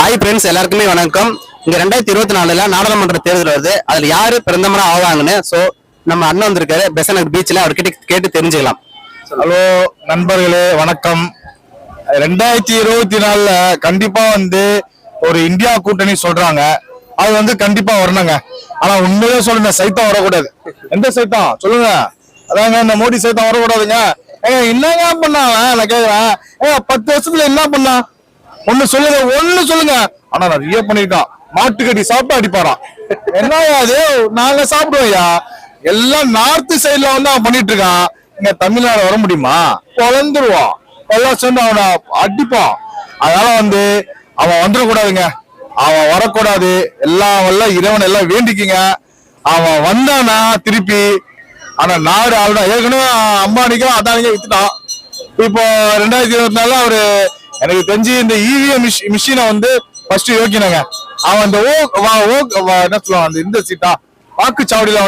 Hi friends, எல்லாருக்குமே வணக்கம். இங்க 2024 நாடாளுமன்ற தேர்தல் வருது. அதுல யாரு பிரதமரா ஆவாங்கன்னு நம்ம அண்ணன் வந்திருக்காரு பெசன்ட் பீச்ல. அவர்கிட்ட கேட்டு தெரிஞ்சுக்கலாம். ஹலோ நண்பர்களே, வணக்கம். 2024 கண்டிப்பா ஒரு இந்தியா கூட்டணி சொல்றாங்க. அது கண்டிப்பா வரணுங்க. ஆனா உண்மையிலே சொல்லுங்க, சைத்தம் வரக்கூடாது. எந்த சைத்தம் சொல்லுங்க? அதாங்க இந்த மோடி சைத்தம் வரக்கூடாதுங்க. என்னங்க பண்ணாங்க நான் கேக்குறேன். 10 வருஷத்துல என்ன பண்ணா? ஒண்ணு சொல்லுங்க. ஆனா நிறைய பண்ணிருக்கான். மாட்டுக்கடி சாப்பிட்டு அடிப்பாராம். என்ன அது? நாங்க சாப்பிடுவோம்யா. எல்லாம் நார்த் சைட்ல அவன் பண்ணிட்டு இருக்கான். இங்க தமிழ்நாடு வர முடியுமா? குழந்துருவான். எல்லாம் சேர்ந்து அவனை அடிப்பான். அதனால அவன் வந்துடக்கூடாதுங்க. அவன் வரக்கூடாது. எல்லாம் இறைவன் எல்லாம் வேண்டிக்குங்க. அவன் வந்தானா திருப்பி. ஆனா நாடு ஆளுநா ஏற்கனவே அம்பானிக்கும் அதானிக்கும் வித்துட்டான். இப்போ 2024 அவரு எனக்கு தெரிஞ்சு இந்த இவிஎம் மிஷினை ஃபர்ஸ்ட் யோக்கினாங்க. அவன் அந்த என்ன சொல்லுவான், இந்த சீட்டா வாக்குச்சாவடியில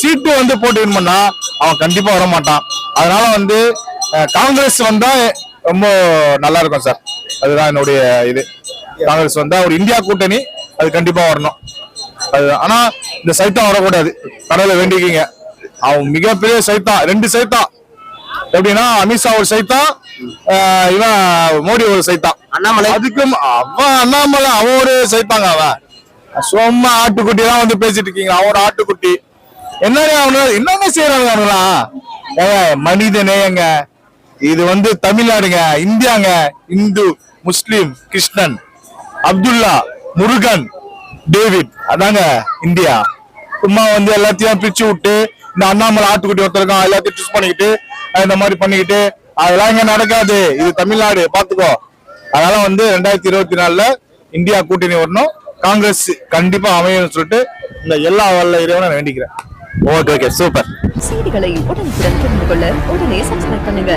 சீட்டு போட்டு பண்ணா அவன் கண்டிப்பா வர மாட்டான். அதனால காங்கிரஸ் வந்தா ரொம்ப நல்லா இருக்கும் சார். அதுதான் என்னுடைய இது. காங்கிரஸ் வந்தா ஒரு இந்தியா கூட்டணி அது கண்டிப்பா வரணும். அது ஆனா இந்த சைத்தம் வரக்கூடாது. கடவுளை வேண்டிக்கிங்க. அவன் மிகப்பெரிய சைத்தான். 2 சைத்தான். எப்படின்னா அமித்ஷா ஒரு சைத்தான், இவன் மோடி ஒரு சைத்தான். அண்ணாமலை அதுக்கும் அண்ணாமலை அவன் ஒரு சைத்தாங்க. அவன் சும்மா ஆட்டுக்குட்டி தான் பேசிட்டு இருக்கீங்க. அவனோட ஆட்டுக்குட்டி என்னென்ன செய்யறாங்க அவங்களாம்? மனித நேயங்க. இது தமிழ்நாடுங்க, இந்தியாங்க. இந்து, முஸ்லிம், கிருஷ்ணன், அப்துல்லா, முருகன், டேவிட், அதாங்க இந்தியா. சும்மா எல்லாத்தையும் பிரிச்சு விட்டு இந்த அண்ணாமலை ஆட்டுக்குட்டி ஒருத்தருக்கான், எல்லாத்தையும் ட்விஸ்ட் பண்ணிக்கிட்டு இந்த மாதிரி பண்ணிக்கிட்டு அதெல்லாம் இங்க நடக்காது. இது தமிழ்நாடு, பாத்துக்கோ. அதனால 2024 இந்தியா கூட்டணி வரணும். காங்கிரஸ் கண்டிப்பா அமையும் சொல்லிட்டு இந்த எல்லா வல்ல இறைவனை வேண்டிக்கிறேன். Okay, super. செய்திகளை உடனுக்குடன் தெரிந்து கொள்ள உடனே சப்ஸ்கிரைப் பண்ணுங்க.